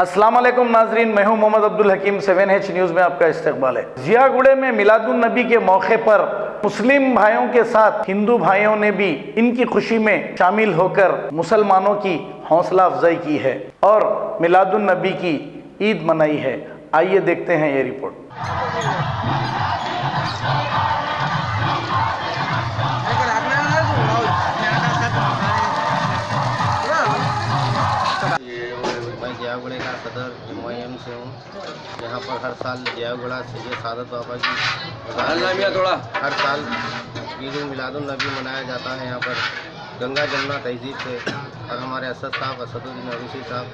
अस्सलाम वालेकुम नाजरीन, मैं हूं मोहम्मद अब्दुल हकीम। 7H न्यूज़ में आपका इस्तकबाल है। जियागुड़े में मिलादुन नबी के मौके पर मुस्लिम भाइयों के साथ हिंदू भाइयों ने भी इनकी खुशी में शामिल होकर मुसलमानों की हौसला अफजाई की है और मिलादुन नबी की ईद मनाई है। आइए देखते हैं ये रिपोर्ट। जियागुड़े का सदर MIM से हूँ। यहाँ पर हर साल जियागुड़ा सैयद सादत बाबा की हर साल ईद मिलादुन नबी मनाया जाता है। यहाँ पर गंगा जमुना तहजीब से और हमारे असद साहब असदुद्दीन अरूसी साहब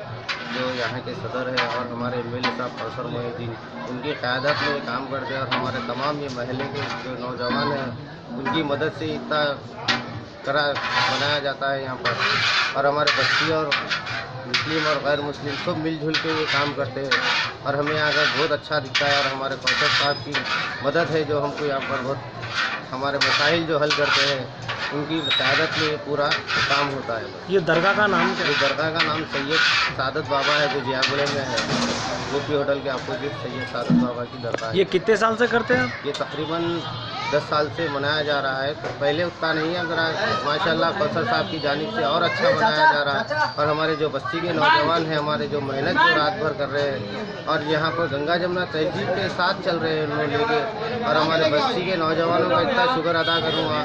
जो यहाँ के सदर है और हमारे MLA साहब कौसर मोहिउद्दीन उनकी क़यादत में काम करते हैं और हमारे तमाम ये महल्ले के जो नौजवान हैं उनकी मदद से इतना मनाया जाता है यहाँ पर। और हमारे बस्ती और मुस्लिम और गैर मुस्लिम सब मिलजुल के ये काम करते हैं और हमें यहाँ का बहुत अच्छा दिखता है। और हमारे कौशल साहब की मदद है जो हमको यहाँ पर बहुत हमारे मसाइल जो हल करते हैं उनकी क़यादत में पूरा काम होता है। ये दरगाह का नाम क्या है? ये दरगाह का नाम सैयद सादत बाबा है जो जियागुड़े में है। गोपी होटल के अपोजिट सैयद सादत बाबा की दरगाह है। ये कितने साल से करते हैं? ये तकरीबन 10 साल से मनाया जा रहा है। तो पहले उतना नहीं है, अगर माशाल्लाह कौसर साहब की जानिब से और अच्छा मनाया जा रहा है। और हमारे जो बस्ती के नौजवान हैं, हमारे जो मेहनत जो रात भर कर रहे हैं और यहाँ पर गंगा जमुना तहजीब के साथ चल रहे हैं उन्होंने लेके। और हमारे बस्ती के नौजवानों का इतना शुक्र अदा करूँगा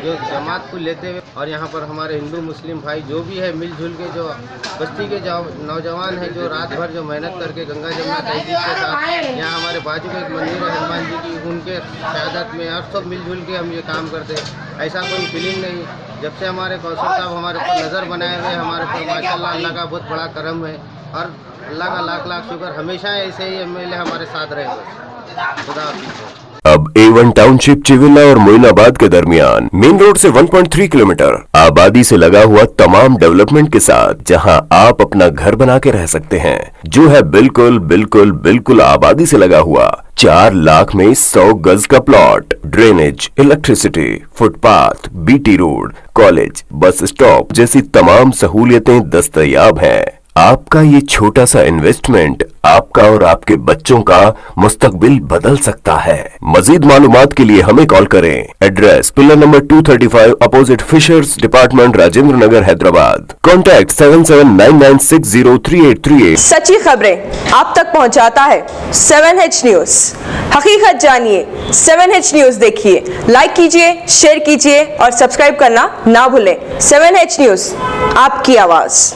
जो जमात को लेते हुए। और यहाँ पर हमारे हिंदू मुस्लिम भाई जो भी है मिलजुल के जो बस्ती के नौजवान हैं जो रात भर जो मेहनत करके गंगा जमुना तहजीब के साथ यहाँ हमारे बाजू में एक मंदिर है हनुमान जी की, उनके क़यादत में और सब मिलजुल के हम ये काम करते हैं। ऐसा कोई फीलिंग नहीं। जब से हमारे कौशल साहब हमारे ऊपर नज़र बनाए हुए हमारे ऊपर माशाल्लाह अल्लाह का बहुत बड़ा करम है और अल्लाह का लाख लाख शुक्र। हमेशा ऐसे ही MLA हमारे साथ रहे। खुदा हाफिज़। अब A1 टाउनशिप चिविला और मोइनाबाद के दरमियान मेन रोड से 1.3 किलोमीटर आबादी से लगा हुआ तमाम डेवलपमेंट के साथ जहां आप अपना घर बना के रह सकते हैं, जो है बिल्कुल बिल्कुल बिल्कुल आबादी से लगा हुआ। 4 लाख में 100 गज का plot, drainage, electricity, footpath, BT road, college, bus stop जैसी तमाम सहूलियतें दस्तयाब हैं। आपका ये छोटा सा इन्वेस्टमेंट आपका और आपके बच्चों का मुस्तकबिल बदल सकता है। मजीद मालूमात के लिए हमें कॉल करें। Address pillar number 235 opposite fisheries department, Rajendra Nagar, Hyderabad. Contact 7799603838। सच्ची खबरें आप तक पहुंचाता है 7H न्यूज़। हकीकत जानिए, 7H न्यूज़ देखिए, लाइक कीजिए, शेयर कीजिए और सब्सक्राइब करना ना भूलें। 7H न्यूज़, आपकी आवाज़।